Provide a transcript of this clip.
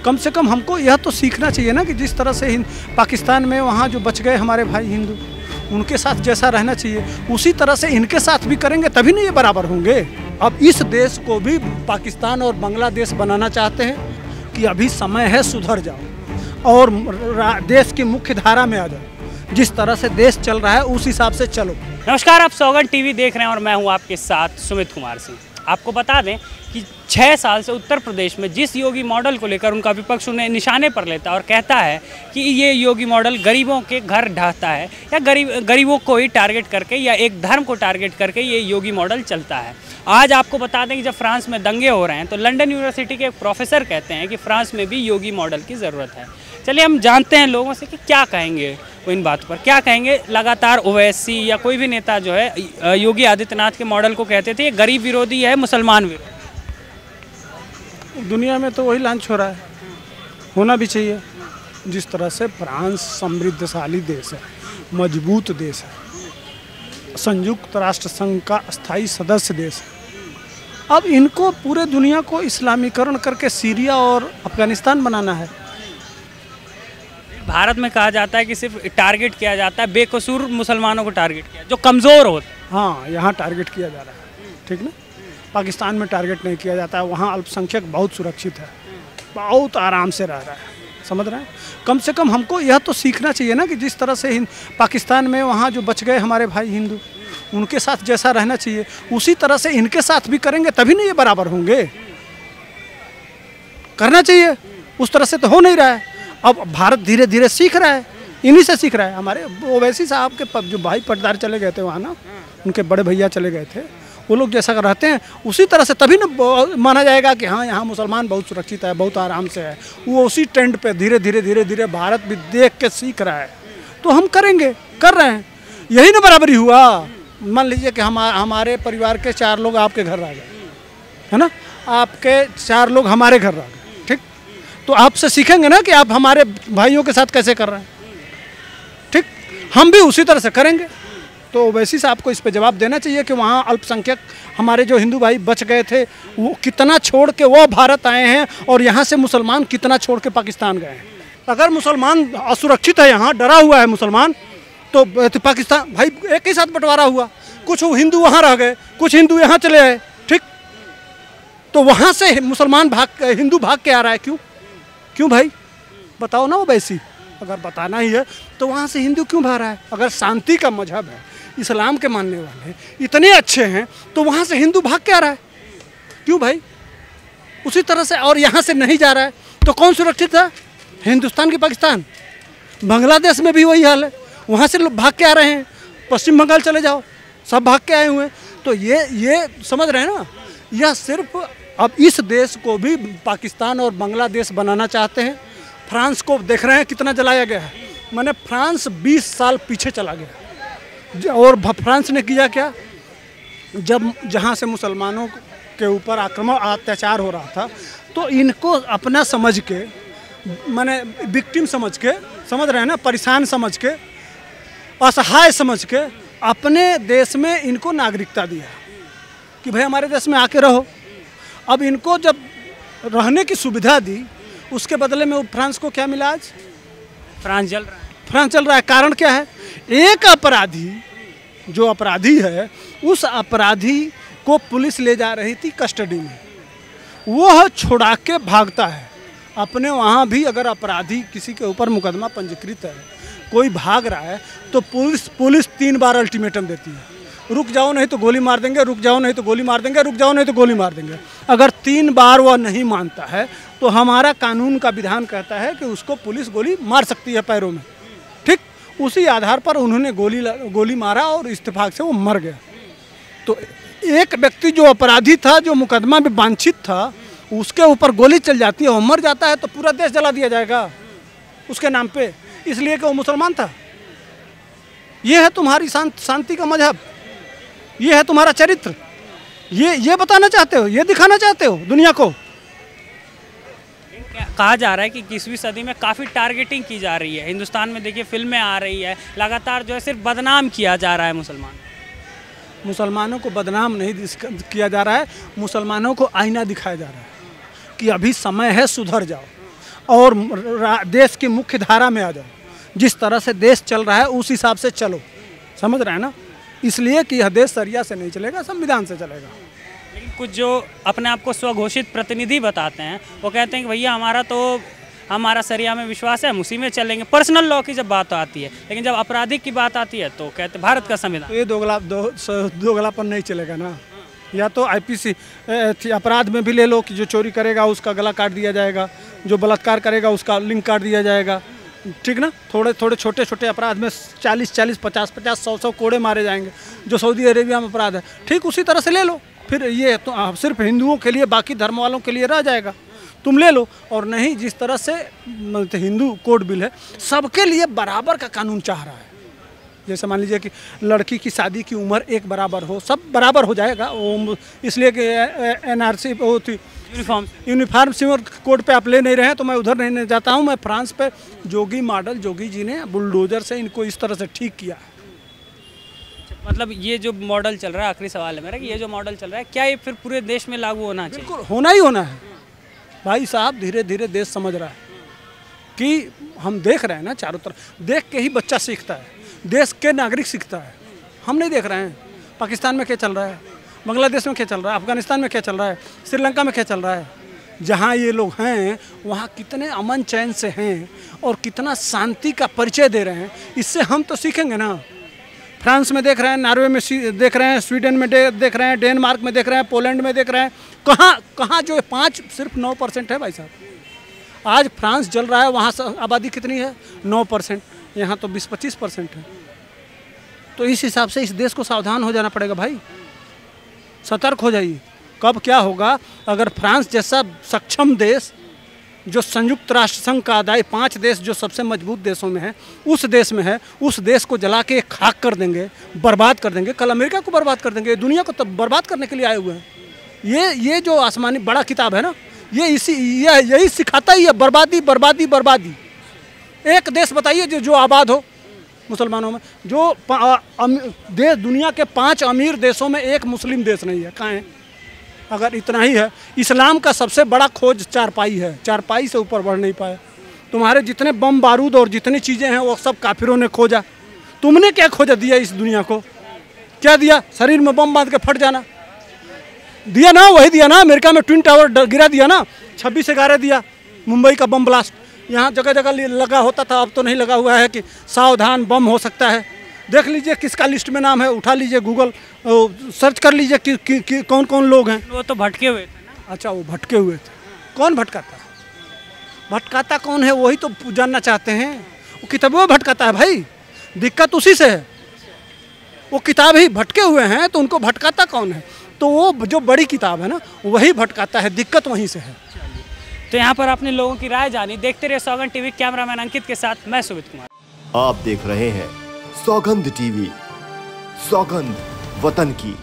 कम से कम हमको यह तो सीखना चाहिए ना कि जिस तरह से पाकिस्तान में वहाँ जो बच गए हमारे भाई हिंदू, उनके साथ जैसा रहना चाहिए उसी तरह से इनके साथ भी करेंगे तभी ना ये बराबर होंगे। अब इस देश को भी पाकिस्तान और बांग्लादेश बनाना चाहते हैं कि अभी समय है, सुधर जाओ और देश की मुख्य धारा में आ जाओ। जिस तरह से देश चल रहा है उस हिसाब से चलो। नमस्कार, आप सौगंध टीवी देख रहे हैं और मैं हूं आपके साथ सुमित कुमार सिंह। आपको बता दें कि 6 साल से उत्तर प्रदेश में जिस योगी मॉडल को लेकर उनका विपक्ष उन्हें निशाने पर लेता है और कहता है कि ये योगी मॉडल गरीबों के घर ढाता है या गरीबों को ही टारगेट करके या एक धर्म को टारगेट करके ये योगी मॉडल चलता है। आज आपको बता दें कि जब फ्रांस में दंगे हो रहे हैं तो लंदन यूनिवर्सिटी के एक प्रोफेसर कहते हैं कि फ्रांस में भी योगी मॉडल की ज़रूरत है। चलिए हम जानते हैं लोगों से कि क्या कहेंगे वो इन बातों पर, क्या कहेंगे। लगातार ओवैसी या कोई भी नेता जो है योगी आदित्यनाथ के मॉडल को कहते थे ये गरीब विरोधी है, मुसलमान विरोधी। दुनिया में तो वही लॉन्च हो रहा है, होना भी चाहिए। जिस तरह से फ्रांस समृद्धशाली देश है, मजबूत देश है, संयुक्त राष्ट्र संघ का स्थायी सदस्य देश है, अब इनको पूरे दुनिया को इस्लामीकरण करके सीरिया और अफगानिस्तान बनाना है। भारत में कहा जाता है कि सिर्फ टारगेट किया जाता है बेकसूर मुसलमानों को टारगेट किया जो कमज़ोर होते हैं। हाँ, यहाँ टारगेट किया जा रहा है, ठीक ना। पाकिस्तान में टारगेट नहीं किया जाता है, वहाँ अल्पसंख्यक बहुत सुरक्षित है, बहुत आराम से रह रहा है, समझ रहे हैं। कम से कम हमको यह तो सीखना चाहिए ना कि जिस तरह से पाकिस्तान में वहाँ जो बच गए हमारे भाई हिंदू, उनके साथ जैसा रहना चाहिए उसी तरह से इनके साथ भी करेंगे तभी ना ये बराबर होंगे। करना चाहिए, उस तरह से तो हो नहीं रहा है। अब भारत धीरे धीरे सीख रहा है, इन्हीं से सीख रहा है। हमारे ओवैसी साहब के जो भाई पटदार चले गए थे वहाँ ना, उनके बड़े भैया चले गए थे, वो लोग जैसा रहते हैं उसी तरह से तभी ना माना जाएगा कि हाँ यहाँ मुसलमान बहुत सुरक्षित है, बहुत आराम से है। वो उसी ट्रेंड पे धीरे धीरे भारत भी देख के सीख रहा है, तो हम करेंगे, कर रहे हैं। यही ना बराबरी हुआ। मान लीजिए कि हमारे परिवार के 4 लोग आपके घर आ गए, है ना, आपके 4 लोग हमारे घर आ गए, ठीक, तो आपसे सीखेंगे ना कि आप हमारे भाइयों के साथ कैसे कर रहे हैं, ठीक, हम भी उसी तरह से करेंगे। तो वैसे से आपको इस पे जवाब देना चाहिए कि वहाँ अल्पसंख्यक हमारे जो हिंदू भाई बच गए थे वो कितना छोड़ के वो भारत आए हैं और यहाँ से मुसलमान कितना छोड़ के पाकिस्तान गए हैं। अगर मुसलमान असुरक्षित है, यहाँ डरा हुआ है मुसलमान, तो पाकिस्तान भाई एक ही साथ बंटवारा हुआ, कुछ हिंदू वहाँ रह गए, कुछ हिंदू यहाँ चले आए, ठीक, तो वहाँ से मुसलमान हिंदू भाग के आ रहा है। क्यों भाई बताओ ना। वो वैसी अगर बताना ही है तो वहाँ से हिंदू क्यों भाग रहा है। अगर शांति का मजहब है, इस्लाम के मानने वाले इतने अच्छे हैं, तो वहाँ से हिंदू भाग के आ रहा है, क्यों भाई। उसी तरह से और यहाँ से नहीं जा रहा है तो कौन सुरक्षित है, हिंदुस्तान की पाकिस्तान। बांग्लादेश में भी वही हाल है, वहाँ से लोग भाग के आ रहे हैं। पश्चिम बंगाल चले जाओ, सब भाग के आए हुए हैं। तो ये समझ रहे हैं ना, यह सिर्फ अब इस देश को भी पाकिस्तान और बांग्लादेश बनाना चाहते हैं। फ्रांस को देख रहे हैं कितना जलाया गया है, मैंने फ्रांस 20 साल पीछे चला गया। और फ्रांस ने किया क्या, जब जहाँ से मुसलमानों के ऊपर आक्रमण अत्याचार हो रहा था तो इनको अपना समझ के, मैंने विक्टिम समझ के, समझ रहे हैं ना, परेशान समझ के, असहाय समझ के अपने देश में इनको नागरिकता दिया कि भाई हमारे देश में आके रहो। अब इनको जब रहने की सुविधा दी, उसके बदले में फ्रांस को क्या मिला। आज फ्रांस जल रहा है। फ्रांस चल रहा है, कारण क्या है, एक अपराधी जो अपराधी है उस अपराधी को पुलिस ले जा रही थी कस्टडी में, वह छुड़ा के भागता है। अपने वहाँ भी अगर अपराधी किसी के ऊपर मुकदमा पंजीकृत है, कोई भाग रहा है तो पुलिस 3 बार अल्टीमेटम देती है, रुक जाओ नहीं तो गोली मार देंगे, रुक जाओ नहीं तो गोली मार देंगे, रुक जाओ नहीं तो गोली मार देंगे। अगर 3 बार वह नहीं मानता है तो हमारा कानून का विधान कहता है कि उसको पुलिस गोली मार सकती है पैरों में, ठीक। उसी आधार पर उन्होंने गोली मारा और इत्तेफाक से वो मर गया। तो एक व्यक्ति जो अपराधी था, जो मुकदमा में वांछित था, उसके ऊपर गोली चल जाती है, वो मर जाता है, तो पूरा देश जला दिया जाएगा उसके नाम पे, इसलिए कि वो मुसलमान था। ये है तुम्हारी शांति का मजहब, ये है तुम्हारा चरित्र। ये बताना चाहते हो, ये दिखाना चाहते हो दुनिया को। कहा जा रहा है कि 21वीं सदी में काफ़ी टारगेटिंग की जा रही है। हिंदुस्तान में देखिए फिल्में आ रही है, लगातार जो है सिर्फ बदनाम किया जा रहा है मुसलमानों को बदनाम नहीं किया जा रहा है, मुसलमानों को आईना दिखाया जा रहा है कि अभी समय है, सुधर जाओ। और देश की मुख्य धारा में आ जाओ। जिस तरह से देश चल रहा है उस हिसाब से चलो, समझ रहे हैं ना। इसलिए कि यह देश सरिया से नहीं चलेगा, संविधान से चलेगा। लेकिन कुछ जो अपने आप को स्वघोषित प्रतिनिधि बताते हैं वो कहते हैं कि भैया हमारा सरिया में विश्वास है, हम उसी में चलेंगे। पर्सनल लॉ की जब बात आती है, लेकिन जब आपराधिक की बात आती है तो कहते हैं भारत का संविधान। तो ये दोगलापन नहीं चलेगा ना। या तो आईपीसी अपराध में भी ले लो कि जो चोरी करेगा उसका गला काट दिया जाएगा, जो बलात्कार करेगा उसका लिंग काट दिया जाएगा, ठीक ना। थोड़े छोटे छोटे अपराध में 40-40, 50-50, 100-100 कोड़े मारे जाएंगे, जो सऊदी अरेबिया में अपराध है। ठीक उसी तरह से ले लो। फिर ये तो सिर्फ हिंदुओं के लिए, बाकी धर्म वालों के लिए रह जाएगा, तुम ले लो। और नहीं, जिस तरह से हिंदू कोड बिल है सबके लिए बराबर का कानून चाह रहा है। जैसे मान लीजिए कि लड़की की शादी की उम्र एक बराबर हो, सब बराबर हो जाएगा। वो इसलिए कि NRC वो थी यूनिफॉर्म सिविल कोड पे आप ले नहीं रहे हैं, तो मैं उधर नहीं जाता हूँ। मैं फ्रांस पे जोगी जी ने बुलडोजर से इनको इस तरह से ठीक किया। मतलब ये जो मॉडल चल रहा है, आखिरी सवाल है मेरा कि ये जो मॉडल चल रहा है क्या ये फिर पूरे देश में लागू होना चाहिए? बिल्कुल होना ही होना है भाई साहब। धीरे धीरे देश समझ रहा है कि हम देख रहे हैं ना, चारों तरफ देख के ही बच्चा सीखता है, देश के नागरिक सीखता है। हम नहीं देख रहे हैं पाकिस्तान में क्या चल रहा है, बांग्लादेश में क्या चल रहा है, अफगानिस्तान में क्या चल रहा है, श्रीलंका में क्या चल रहा है। जहाँ ये लोग हैं वहाँ कितने अमन चैन से हैं और कितना शांति का परिचय दे रहे हैं। इससे हम तो सीखेंगे ना। फ्रांस में देख रहे हैं, नॉर्वे में देख रहे हैं, स्वीडन में देख रहे हैं, डेनमार्क में देख रहे हैं, पोलैंड में देख रहे हैं। कहाँ जो 5 सिर्फ 9% है भाई साहब। आज फ्रांस जल रहा है, वहाँ आबादी कितनी है? 9%। यहाँ तो 20-25% है। तो इस हिसाब से इस देश को सावधान हो जाना पड़ेगा भाई, सतर्क हो जाइए। कब क्या होगा अगर फ्रांस जैसा सक्षम देश, जो संयुक्त राष्ट्र संघ का आदाय 5 देश जो सबसे मजबूत देशों में है, उस देश में है, उस देश को जला के खाक कर देंगे, बर्बाद कर देंगे। कल अमेरिका को बर्बाद कर देंगे। दुनिया को तब बर्बाद करने के लिए आए हुए हैं। ये जो आसमानी बड़ा किताब है ना, यही सिखाता ही है, बर्बादी बर्बादी बर्बादी। एक देश बताइए जो आबाद हो मुसलमानों में। जो दुनिया के 5 अमीर देशों में एक मुस्लिम देश नहीं है। कहाँ है? अगर इतना ही है, इस्लाम का सबसे बड़ा खोज चारपाई है, चारपाई से ऊपर बढ़ नहीं पाया। तुम्हारे जितने बम बारूद और जितनी चीज़ें हैं वो सब काफिरों ने खोजा। तुमने क्या खोजा दिया इस दुनिया को? क्या दिया? शरीर में बम बांध के फट जाना दिया ना, वही दिया ना। अमेरिका में ट्विन टावर गिरा दिया ना, 26/11 दिया, मुंबई का बम ब्लास्ट। यहाँ जगह जगह लगा होता था, अब तो नहीं लगा हुआ है कि सावधान बम हो सकता है। देख लीजिए किसका लिस्ट में नाम है, उठा लीजिए गूगल सर्च कर लीजिए कि कौन कौन लोग हैं। वो तो भटके हुए थे ना। अच्छा, वो भटके हुए थे। कौन भटकाता? भटकाता कौन है वही तो जानना चाहते हैं। वो किताबों में भटकाता है भाई, दिक्कत उसी से है। वो किताब ही भटके हुए हैं तो उनको भटकाता कौन है? तो वो जो बड़ी किताब है ना वही भटकाता है, दिक्कत वहीं से है। तो यहाँ पर आपने लोगों की राय जानी। देखते रहिए सौगंध टीवी। कैमरामैन अंकित के साथ मैं सुमित कुमार। आप देख रहे हैं सौगंध टीवी, सौगंध वतन की।